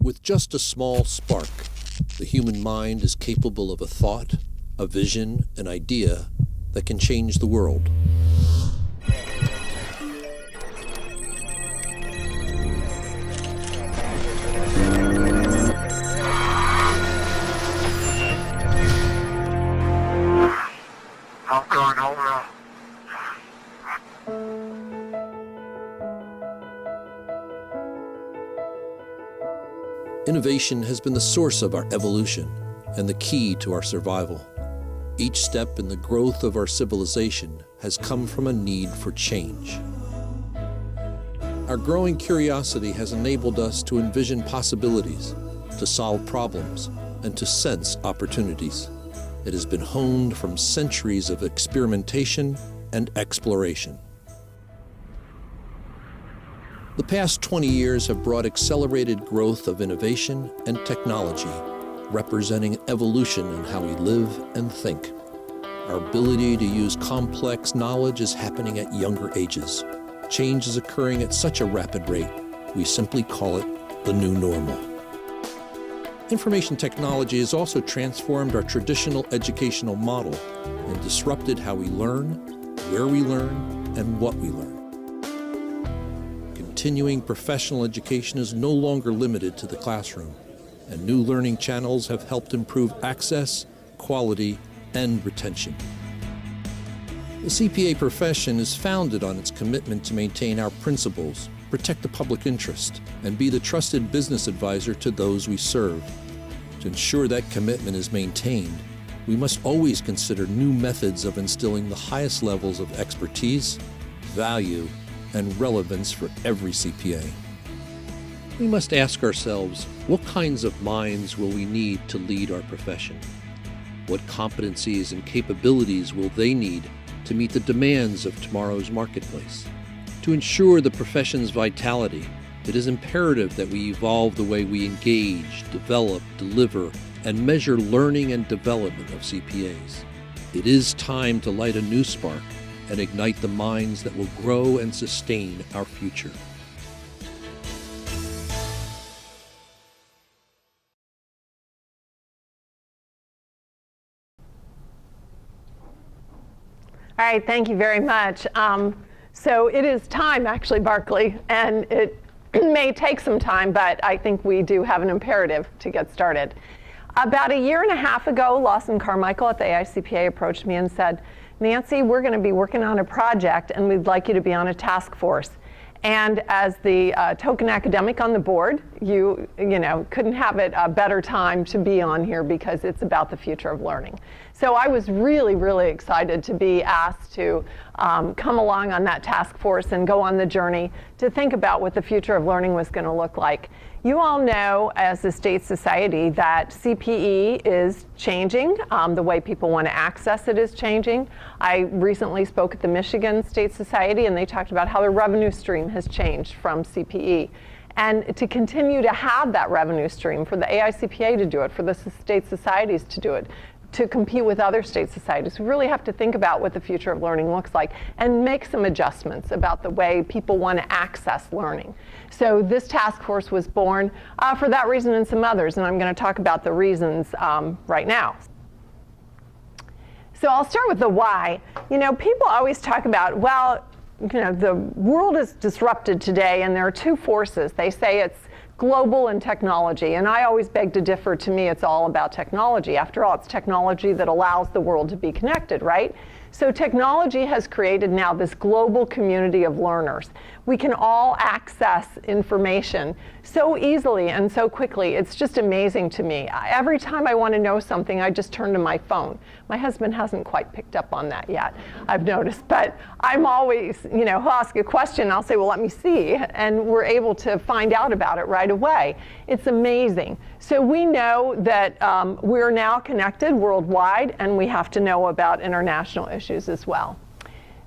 With just a small spark, the human mind is capable of a thought, a vision, an idea that can change the world. I'm going home now. Innovation has been the source of our evolution and the key to our survival. Each step in the growth of our civilization has come from a need for change. Our growing curiosity has enabled us to envision possibilities, to solve problems, and to sense opportunities. It has been honed from centuries of experimentation and exploration. The past 20 years have brought accelerated growth of innovation and technology, representing evolution in how we live and think. Our ability to use complex knowledge is happening at younger ages. Change is occurring at such a rapid rate, we simply call it the new normal. Information technology has also transformed our traditional educational model and disrupted how we learn, where we learn, and what we learn. Continuing professional education is no longer limited to the classroom, and new learning channels have helped improve access, quality, and retention. The CPA profession is founded on its commitment to maintain our principles, protect the public interest, and be the trusted business advisor to those we serve. To ensure that commitment is maintained, we must always consider new methods of instilling the highest levels of expertise, value, and relevance for every CPA. We must ask ourselves, what kinds of minds will we need to lead our profession? What competencies and capabilities will they need to meet the demands of tomorrow's marketplace? To ensure the profession's vitality, it is imperative that we evolve the way we engage, develop, deliver, and measure learning and development of CPAs. It is time to light a new spark and ignite the minds that will grow and sustain our future. All right, thank you very much. So it is time, actually, Barclay, and it may take some time, but I think we do have an imperative to get started. About a year and a half ago, Lawson Carmichael at the AICPA approached me and said, Nancy, we're going to be working on a project and we'd like you to be on a task force. And as the token academic on the board, you couldn't have it a better time to be on here because it's about the future of learning. So I was really, really excited to be asked to come along on that task force and go on the journey to think about what the future of learning was going to look like. You all know, as a state society, that CPE is changing. The way people want to access it is changing. I recently spoke at the Michigan State Society, and they talked about how the revenue stream has changed from CPE. And to continue to have that revenue stream, for the AICPA to do it, for the state societies to do it, to compete with other state societies, we really have to think about what the future of learning looks like and make some adjustments about the way people want to access learning. So this task force was born for that reason and some others, and I'm going to talk about the reasons right now. So I'll start with the why. People always talk about, well, the world is disrupted today, and there are two forces. They say it's global and technology, and I always beg to differ. To me, it's all about technology. After all, it's technology that allows the world to be connected, right? So technology has created now this global community of learners. We can all access information so easily and so quickly. It's just amazing to me. Every time I want to know something, I just turn to my phone. My husband hasn't quite picked up on that yet, I've noticed. But I'm always, he'll ask a question, I'll say, well, let me see. And we're able to find out about it right away. It's amazing. So we know that we're now connected worldwide, and we have to know about international issues as well.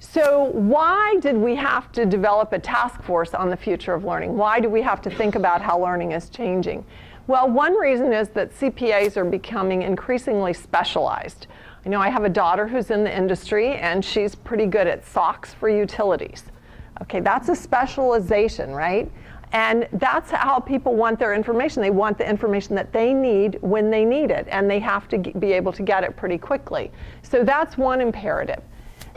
So why did we have to develop a task force on the future of learning? Why do we have to think about how learning is changing? Well, one reason is that CPAs are becoming increasingly specialized. I have a daughter who's in the industry, and she's pretty good at socks for utilities. Okay, that's a specialization, right? And that's how people want their information. They want the information that they need when they need it, and they have to be able to get it pretty quickly. So that's one imperative.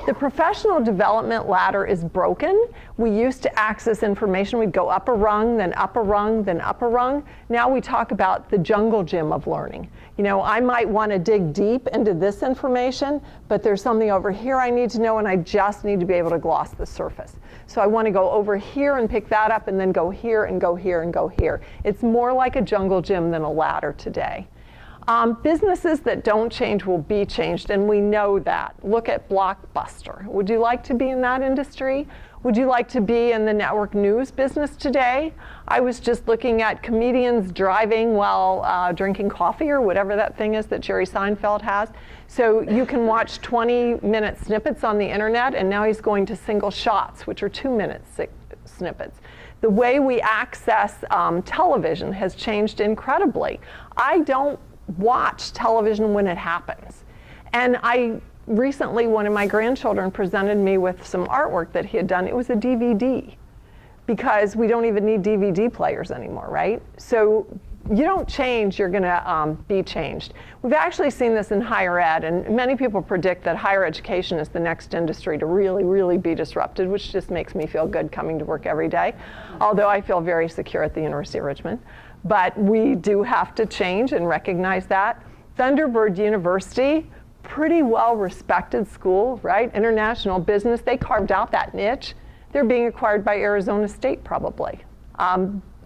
The professional development ladder is broken. We used to access information. We'd go up a rung, then up a rung, then up a rung. Now we talk about the jungle gym of learning. You know, I might want to dig deep into this information, but there's something over here I need to know, and I just need to be able to gloss the surface. So I want to go over here and pick that up, and then go here and go here and go here. It's more like a jungle gym than a ladder today. Businesses that don't change will be changed, and we know that. Look at Blockbuster. Would you like to be in that industry? Would you like to be in the network news business today? I was just looking at comedians driving while drinking coffee, or whatever that thing is that Jerry Seinfeld has. So you can watch 20-minute snippets on the internet, and now he's going to single shots, which are 2-minute snippets. The way we access television has changed incredibly. I don't watch television when it happens. And recently, one of my grandchildren presented me with some artwork that he had done. It was a DVD, because we don't even need DVD players anymore, right? So you don't change, you're going to be changed. We've actually seen this in higher ed, and many people predict that higher education is the next industry to really, really be disrupted, which just makes me feel good coming to work every day, although I feel very secure at the University of Richmond. But we do have to change and recognize that. Thunderbird University, pretty well respected school, right? International business, they carved out that niche. They're being acquired by Arizona State probably.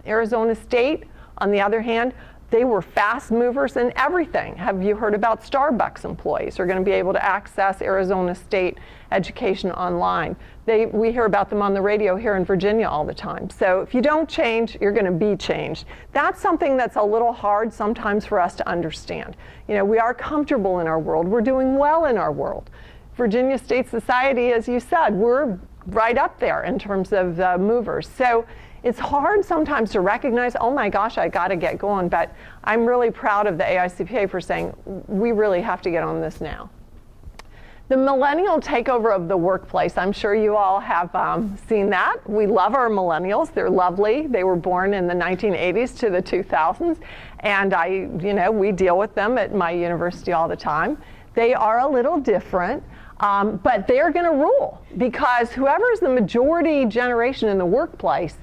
Arizona State, on the other hand, they were fast movers in everything. Have you heard about Starbucks employees are going to be able to access Arizona State education online? We hear about them on the radio here in Virginia all the time. So if you don't change, you're going to be changed. That's something that's a little hard sometimes for us to understand. You know, we are comfortable in our world. We're doing well in our world. Virginia State Society, as you said, we're right up there in terms of movers. So it's hard sometimes to recognize, oh my gosh, I got to get going, but I'm really proud of the AICPA for saying we really have to get on this now. The millennial takeover of the workplace, I'm sure you all have seen that. We love our millennials. They're lovely. They were born in the 1980s to the 2000s, and we deal with them at my university all the time. They are a little different. But they're going to rule, because whoever is the majority generation in the workplace,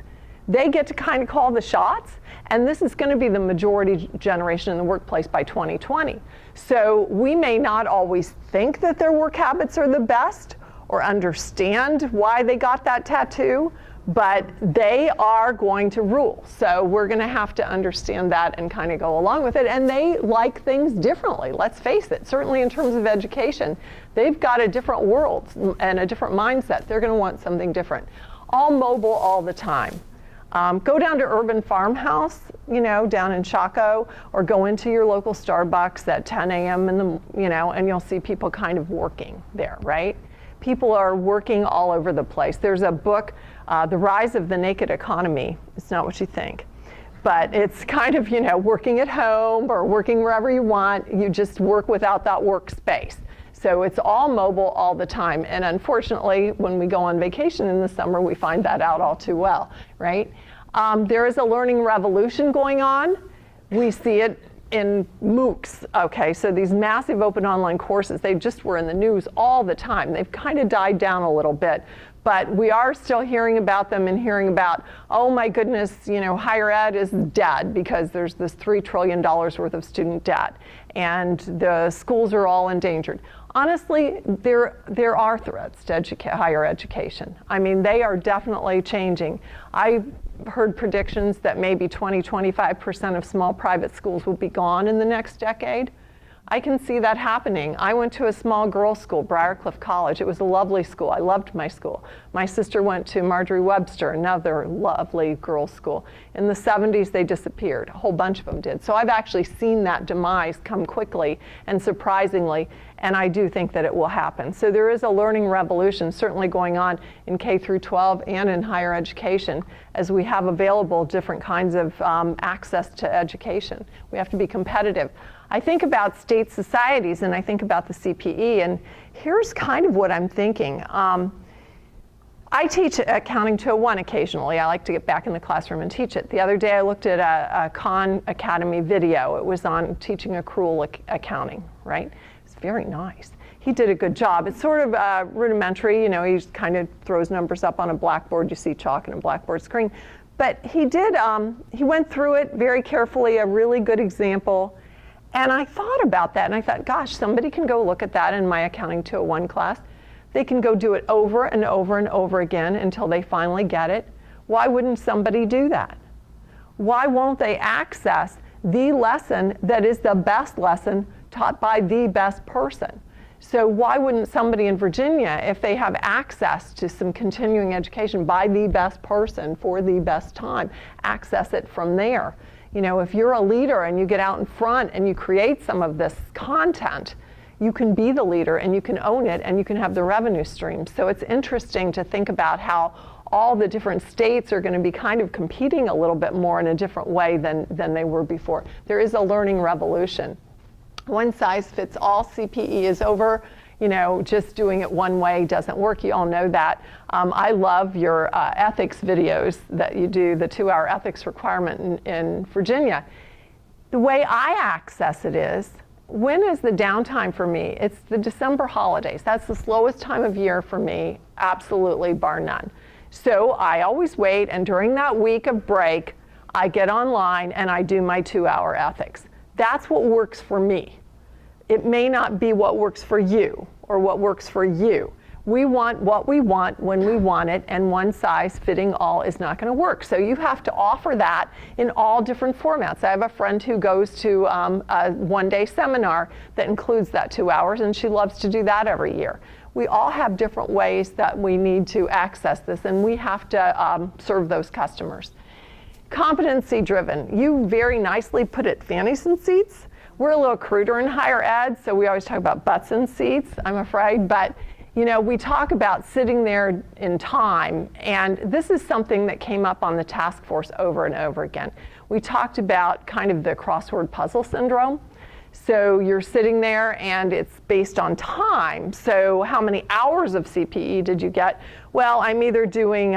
they get to kind of call the shots, and this is going to be the majority generation in the workplace by 2020. So we may not always think that their work habits are the best or understand why they got that tattoo, but they are going to rule. So we're going to have to understand that and kind of go along with it. And they like things differently, let's face it. Certainly in terms of education, they've got a different world and a different mindset. They're going to want something different. All mobile all the time. Go down to Urban Farmhouse, down in Chaco, or go into your local Starbucks at 10 a.m. and you'll see people kind of working there, right? People are working all over the place. There's a book, The Rise of the Naked Economy. It's not what you think. But it's kind of, working at home or working wherever you want. You just work without that workspace. So it's all mobile all the time. And unfortunately, when we go on vacation in the summer, we find that out all too well, right? There is a learning revolution going on. We see it in MOOCs, okay? So these massive open online courses, they just were in the news all the time. They've kind of died down a little bit, but we are still hearing about them and hearing about, oh my goodness, higher ed is dead because there's this $3 trillion worth of student debt and the schools are all endangered. Honestly, there are threats to higher education. I mean, they are definitely changing. I heard predictions that maybe 20-25% of small private schools will be gone in the next decade. I can see that happening. I went to a small girls' school, Briarcliff College. It was a lovely school. I loved my school. My sister went to Marjorie Webster, another lovely girls' school. In the 70s, they disappeared. A whole bunch of them did. So I've actually seen that demise come quickly and surprisingly, and I do think that it will happen. So there is a learning revolution certainly going on in K through 12 and in higher education as we have available different kinds of access to education. We have to be competitive. I think about state societies and I think about the CPE, and here's kind of what I'm thinking. I teach Accounting 201 occasionally. I like to get back in the classroom and teach it. The other day I looked at a Khan Academy video. It was on teaching accrual accounting, right? It's very nice. He did a good job. It's sort of rudimentary, you know, he just kind of throws numbers up on a blackboard. You see chalk and a blackboard screen. But he did, he went through it very carefully, a really good example. And I thought about that and I thought, gosh, somebody can go look at that in my Accounting 201 class. They can go do it over and over and over again until they finally get it. Why wouldn't somebody do that? Why won't they access the lesson that is the best lesson taught by the best person? So why wouldn't somebody in Virginia, if they have access to some continuing education by the best person for the best time, access it from there? You know, if you're a leader and you get out in front and you create some of this content, you can be the leader and you can own it and you can have the revenue stream. So it's interesting to think about how all the different states are going to be kind of competing a little bit more in a different way than they were before. There is a learning revolution. One size fits all CPE is over. You know, just doing it one way doesn't work. You all know that. I love your ethics videos that you do, the 2-hour ethics requirement in Virginia. The way I access it is, when is the downtime for me? It's the December holidays. That's the slowest time of year for me, absolutely, bar none. So I always wait, and during that week of break, I get online and I do my 2-hour ethics. That's what works for me. It may not be what works for you or what works for you. We want what we want when we want it, and one size fitting all is not going to work. So you have to offer that in all different formats. I have a friend who goes to a one-day seminar that includes that 2 hours, and she loves to do that every year. We all have different ways that we need to access this, and we have to serve those customers. Competency driven. You very nicely put it fannies and seats. We're a little cruder in higher ed, so we always talk about butts and seats, I'm afraid. But you know, we talk about sitting there in time, and this is something that came up on the task force over and over again. We talked about kind of the crossword puzzle syndrome. So you're sitting there and it's based on time. So how many hours of CPE did you get? Well, I'm either doing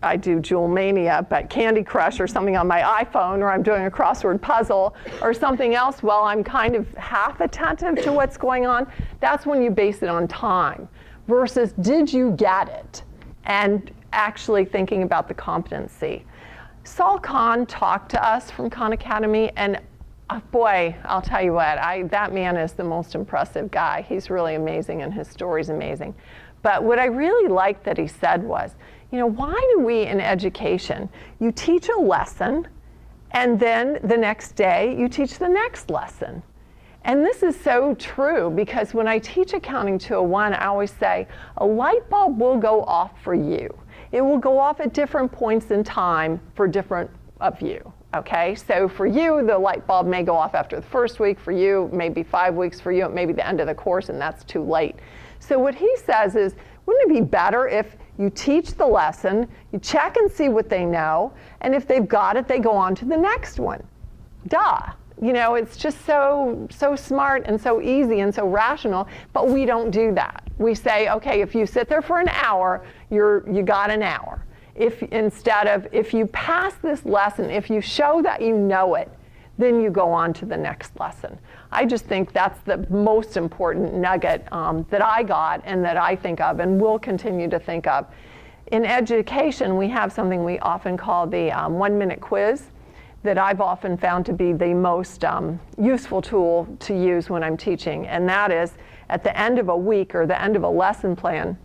I do Jewel Mania, but Candy Crush or something on my iPhone, or I'm doing a crossword puzzle or something else while I'm kind of half attentive to what's going on. That's when you base it on time versus did you get it, and actually thinking about the competency. Saul Kahn talked to us from Khan Academy, and boy, I'll tell you what, that man is the most impressive guy. He's really amazing and his story's amazing. But what I really liked that he said was, you know, why do we in education, you teach a lesson and then the next day you teach the next lesson? And this is so true because when I teach Accounting 201, I always say a light bulb will go off for you. It will go off at different points in time for different of you. Okay, so for you, the light bulb may go off after the first week. For you, maybe 5 weeks. For you, it may be the end of the course, and that's too late. So what he says is, wouldn't it be better if you teach the lesson, you check and see what they know, and if they've got it, they go on to the next one? Duh. You know, it's just so smart and so easy and so rational, but we don't do that. We say, okay, if you sit there for an hour, you got an hour. Instead of, if you pass this lesson, if you show that you know it, then you go on to the next lesson. I just think that's the most important nugget that I got and that I think of and will continue to think of. In education, we have something we often call the 1-minute quiz that I've often found to be the most useful tool to use when I'm teaching. And that is, at the end of a week or the end of a lesson plan,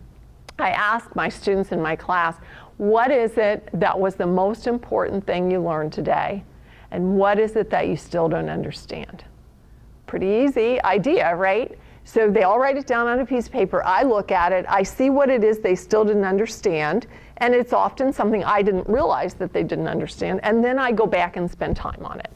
I ask my students in my class, what is it that was the most important thing you learned today? And what is it that you still don't understand? Pretty easy idea, right? So they all write it down on a piece of paper. I look at it. I see what it is they still didn't understand. And it's often something I didn't realize that they didn't understand. And then I go back and spend time on it.